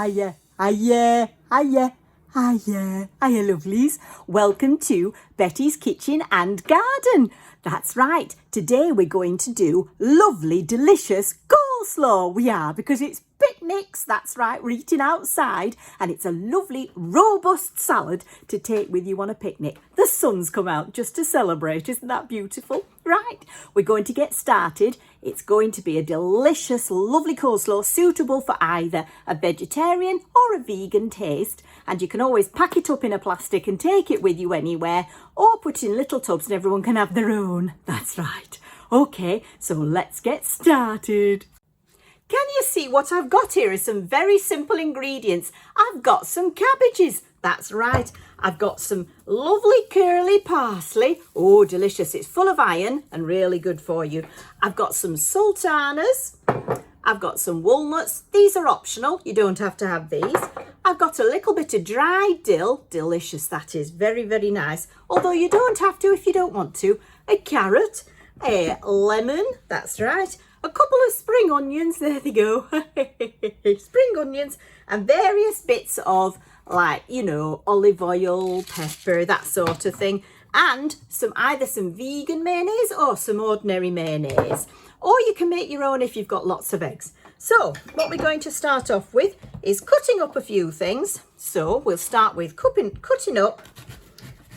Hiya, hiya, hiya, hiya, hiya, lovelies. Welcome to Betty's Kitchen and Garden. That's right, today we're going to do lovely, delicious coleslaw. We are, because it's picnics, that's right, we're eating outside, and it's a lovely, robust salad to take with you on a picnic. The sun's come out just to celebrate, isn't that beautiful? Right, we're going to get started. It's going to be a delicious, lovely coleslaw suitable for either a vegetarian or a vegan taste. And you can always pack it up in a plastic and take it with you anywhere, or put it in little tubs and everyone can have their own. That's right. Okay, so let's get started. Can you see what I've got here is some very simple ingredients. I've got some cabbages. That's right. I've got some lovely curly parsley. Oh, delicious. It's full of iron and really good for you. I've got some sultanas. I've got some walnuts. These are optional. You don't have to have these. I've got a little bit of dried dill. Delicious, that is. Very, very nice. Although you don't have to if you don't want to. A carrot, a lemon. That's right. A couple of spring onions. There they go. Spring onions and various bits of, like, you know, olive oil, pepper, that sort of thing. And either some vegan mayonnaise or some ordinary mayonnaise. Or you can make your own if you've got lots of eggs. So what we're going to start off with is cutting up a few things. So we'll start with cutting up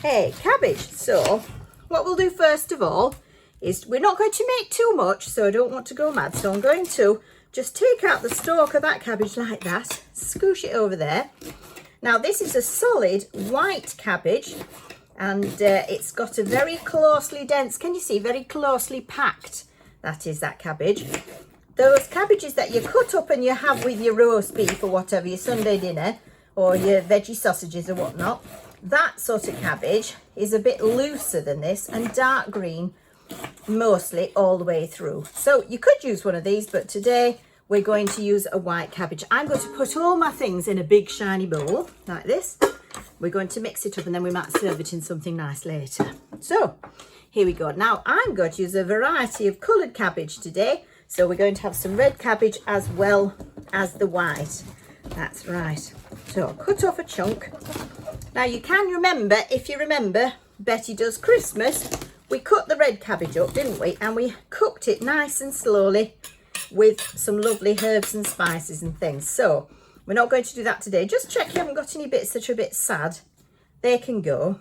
a cabbage. So what we'll do first of all is we're not going to make too much, so I don't want to go mad. So I'm going to just take out the stalk of that cabbage like that, scoosh it over there. Now this is a solid white cabbage, and it's got a very closely dense, can you see, very closely packed, that is that cabbage. Those cabbages that you cut up and you have with your roast beef or whatever, your Sunday dinner, or your veggie sausages or whatnot, that sort of cabbage is a bit looser than this and dark green mostly all the way through. So you could use one of these, but today we're going to use a white cabbage. I'm going to put all my things in a big shiny bowl like this. We're going to mix it up and then we might serve it in something nice later. So here we go. Now I'm going to use a variety of coloured cabbage today. So we're going to have some red cabbage as well as the white. That's right. So cut off a chunk. Now you can remember, if you remember, Betty Does Christmas, we cut the red cabbage up, didn't we? And we cooked it nice and slowly with some lovely herbs and spices and things. So we're not going to do that today. Just check you haven't got any bits that are a bit sad. They can go.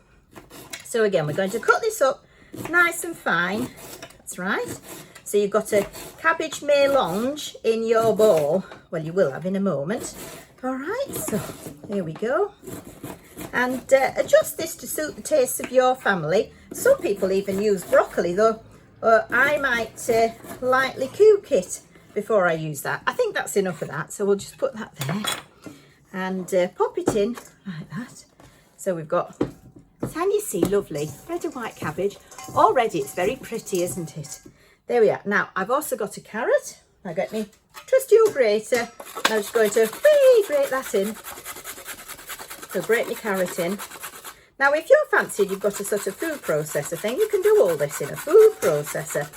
So again, we're going to cut this up nice and fine. That's right. So you've got a cabbage mélange in your bowl. Well, you will have in a moment. All right, so here we go. And adjust this to suit the tastes of your family. Some people even use broccoli, though I might lightly cook it before I use that. I think that's enough of that, so we'll just put that there and pop it in like that. So we've got, can you see, lovely red and white cabbage. Already it's very pretty, isn't it? There we are. Now I've also got a carrot. I got my trusty old grater. I'm just going to grate that in. So grate my carrot in. Now if you're fancying you've got a sort of food processor thing, you can do all this in a food processor,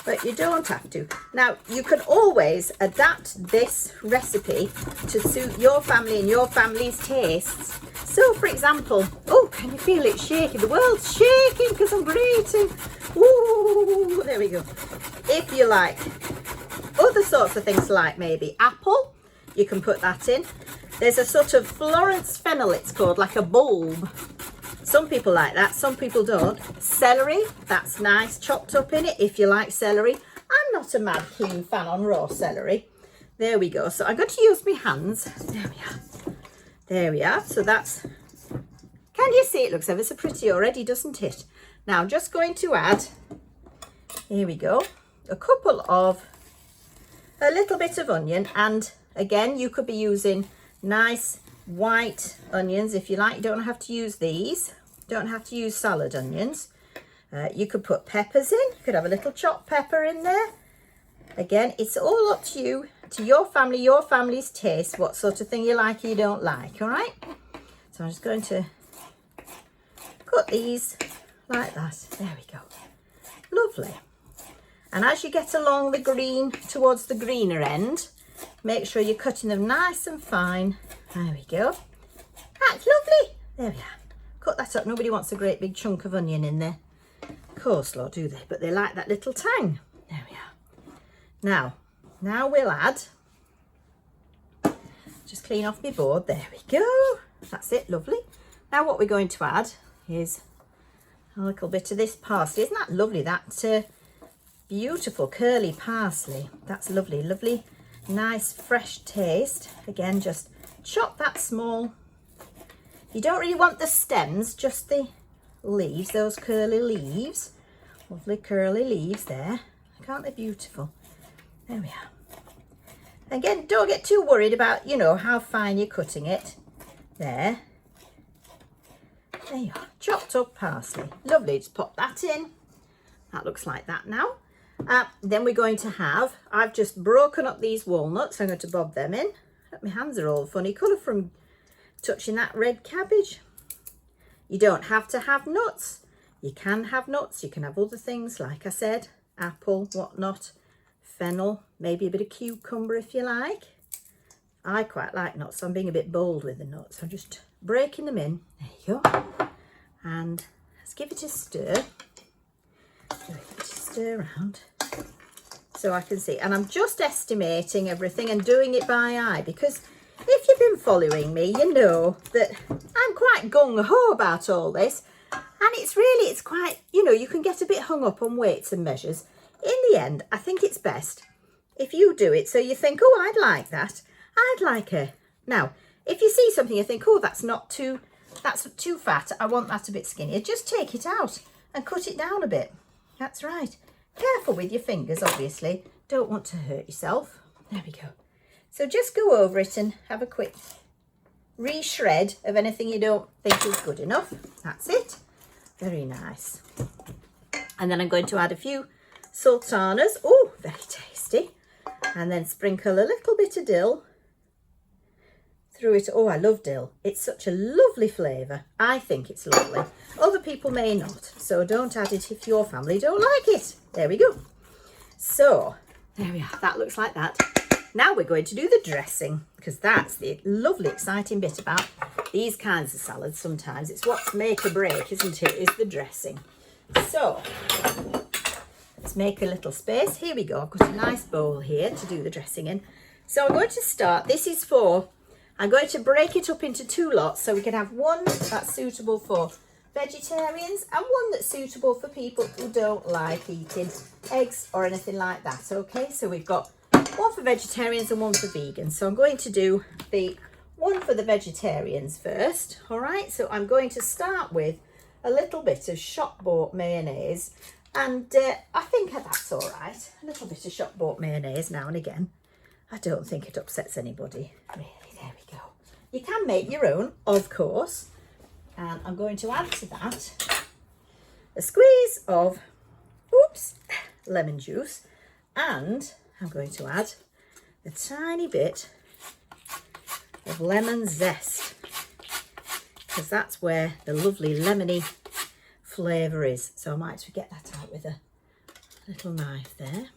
but you don't have to. Now you can always adapt this recipe to suit your family and your family's tastes. So for example, oh, can you feel it shaking? The world's shaking because I'm grating. Ooh, there we go. If you like other sorts of things, like maybe apple, you can put that in. There's a sort of Florence fennel, it's called, like a bulb. Some people like that, some people don't. Celery, that's nice, chopped up in it if you like celery. I'm not a mad keen fan on raw celery. There we go. So I'm going to use my hands. There we are. There we are. So that's, can you see, it looks ever so pretty already, doesn't it? Now I'm just going to add, here we go, a little bit of onion. And again, you could be using nice white onions if you like. You don't have to use these. Don't have to use salad onions. You could put peppers in. You could have a little chopped pepper in there. Again, it's all up to you, to your family, your family's taste, what sort of thing you like or you don't like. All right. So I'm just going to cut these like that. There we go. Lovely. And as you get along the green, towards the greener end, make sure you're cutting them nice and fine. There we go. That's lovely. There we are. Cut that up. Nobody wants a great big chunk of onion in their coleslaw, do they? But they like that little tang. There we are. Now we'll add, just clean off my board. There we go. That's it. Lovely. Now what we're going to add is a little bit of this parsley. Isn't that lovely? That beautiful curly parsley. That's lovely. Lovely, nice, fresh taste. Again, just chop that small. You don't really want the stems, just the leaves, those curly leaves. Lovely curly leaves there. Aren't they beautiful? There we are. Again, don't get too worried about, you know, how fine you're cutting it. There. There you are. Chopped up parsley. Lovely. Just pop that in. That looks like that now. Then we're going to have, I've just broken up these walnuts. I'm going to bob them in. My hands are all funny colour from touching that red cabbage. You don't have to have nuts. You can have nuts. You can have other things, like I said, apple, whatnot, fennel, maybe a bit of cucumber if you like. I quite like nuts, so I'm being a bit bold with the nuts. I'm just breaking them in. There you go. And let's give it a stir. Give it a stir around so I can see. And I'm just estimating everything and doing it by eye, because if you've been following me, you know that I'm quite gung-ho about all this. And it's quite, you know, you can get a bit hung up on weights and measures. In the end, I think it's best if you do it so you think, oh, I'd like that. I'd like a. Now, if you see something you think, oh, that's too fat, I want that a bit skinnier, just take it out and cut it down a bit. That's right. Careful with your fingers, obviously. Don't want to hurt yourself. There we go. So just go over it and have a quick re-shred of anything you don't think is good enough. That's it. Very nice. And then I'm going to add a few sultanas. Oh, very tasty. And then sprinkle a little bit of dill through it. Oh, I love dill. It's such a lovely flavour. I think it's lovely. Other people may not, so don't add it if your family don't like it. There we go. So, there we are. That looks like that. Now we're going to do the dressing, because that's the lovely, exciting bit about these kinds of salads sometimes. It's what's make or break, isn't it, is the dressing. So, let's make a little space. Here we go. I've got a nice bowl here to do the dressing in. So I'm going to start. This is for, I'm going to break it up into two lots so we can have one that's suitable for vegetarians and one that's suitable for people who don't like eating eggs or anything like that. Okay, so we've got one for vegetarians and one for vegans. So I'm going to do the one for the vegetarians first. All right, so I'm going to start with a little bit of shop-bought mayonnaise, and I think that's all right. A little bit of shop-bought mayonnaise now and again. I don't think it upsets anybody, really. There we go. You can make your own, of course. And I'm going to add to that a squeeze of, lemon juice, and I'm going to add a tiny bit of lemon zest, because that's where the lovely lemony flavour is. So I might get that out with a little knife there.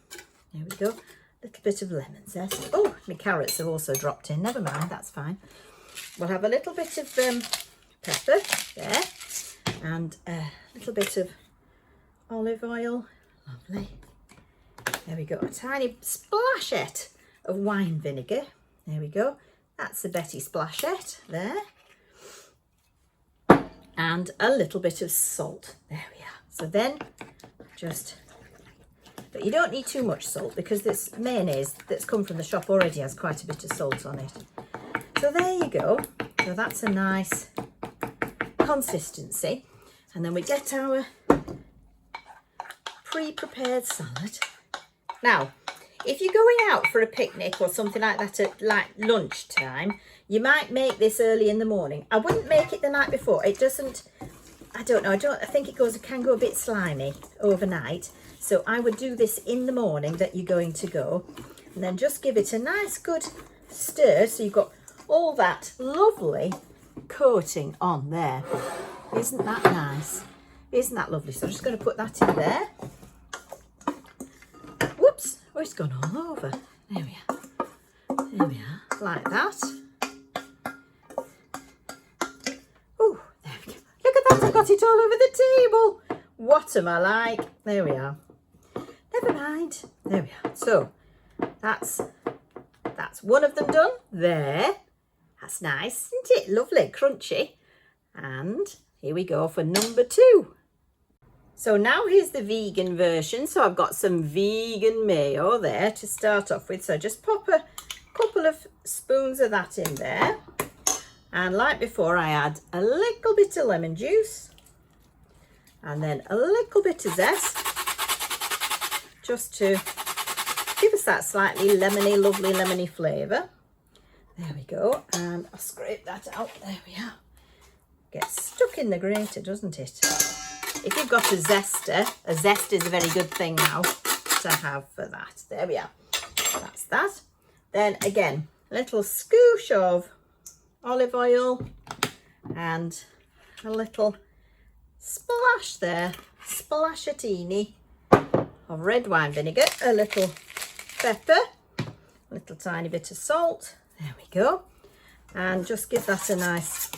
There we go. A little bit of lemon zest. Oh, my carrots have also dropped in. Never mind, that's fine. We'll have a little bit of pepper there, and a little bit of olive oil. Lovely. There we go. A tiny splashette of wine vinegar. There we go. That's the Betty splashette there. And a little bit of salt. There we are. So then just, but you don't need too much salt, because this mayonnaise that's come from the shop already has quite a bit of salt on it. So there you go. So that's a nice consistency. And then we get our pre-prepared salad. Now, if you're going out for a picnic or something like that at like lunchtime, you might make this early in the morning. I wouldn't make it the night before. It doesn't, I don't know, I think it can go a bit slimy overnight. So I would do this in the morning that you're going to go, and then just give it a nice good stir so you've got all that lovely coating on there. Isn't that nice? Isn't that lovely? So I'm just going to put that in there. Whoops, oh, it's gone all over. There we are. There we are, like that. Oh, there we go. Look at that, I got it all over the table. What am I like? There we are. Never mind. There we are. So that's one of them done. There. That's nice, isn't it? Lovely, crunchy. And here we go for number 2. So now here's the vegan version. So I've got some vegan mayo there to start off with. So just pop a couple of spoons of that in there. And like before, I add a little bit of lemon juice. And then a little bit of zest. Just to give us that slightly lemony, lovely lemony flavour. There we go. And I'll scrape that out. There we are. Gets stuck in the grater, doesn't it? If you've got a zest is a very good thing now to have for that. There we are. That's that. Then again, a little scoosh of olive oil and a little splash there, splashatini of red wine vinegar, a little pepper, a little tiny bit of salt. There we go. And just give that a nice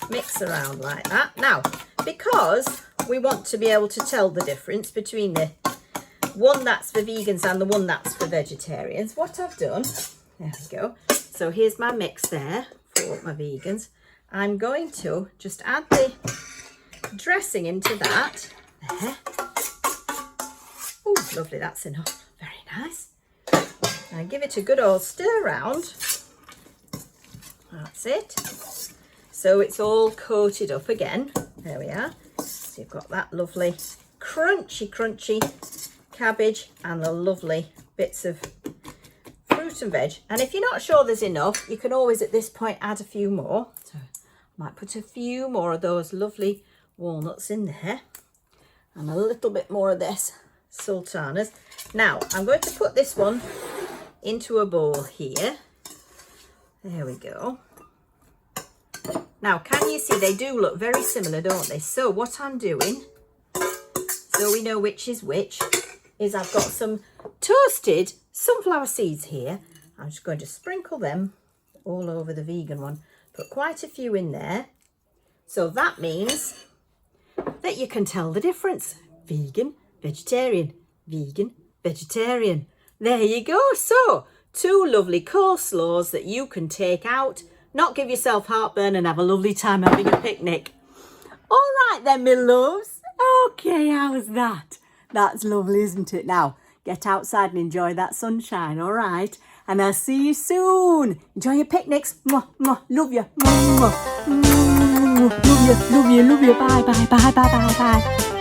mix around like that. Now, because we want to be able to tell the difference between the one that's for vegans and the one that's for vegetarians, what I've done, there we go. So here's my mix there for my vegans. I'm going to just add the dressing into that. There. Oh, lovely, that's enough. Very nice. And give it a good old stir round. That's it. So it's all coated up again. There we are. So you've got that lovely crunchy cabbage and the lovely bits of fruit and veg. And if you're not sure there's enough, you can always at this point add a few more. So I might put a few more of those lovely walnuts in there and a little bit more of this sultanas. Now I'm going to put this one into a bowl here. There we go. Now, can you see they do look very similar, don't they? So what I'm doing, so we know which is which, is I've got some toasted sunflower seeds here. I'm just going to sprinkle them all over the vegan one. Put quite a few in there. So that means that you can tell the difference. Vegan, vegetarian, vegan, vegetarian. There you go. So 2 lovely coleslaws that you can take out, not give yourself heartburn and have a lovely time having a picnic. All right then, my loves. Okay, how's that? That's lovely, isn't it? Now, get outside and enjoy that sunshine, all right? And I'll see you soon. Enjoy your picnics. Mwah, mwah. Love you. Mwah, mwah. Love you, love you, love you. Bye, bye, bye, bye, bye, bye.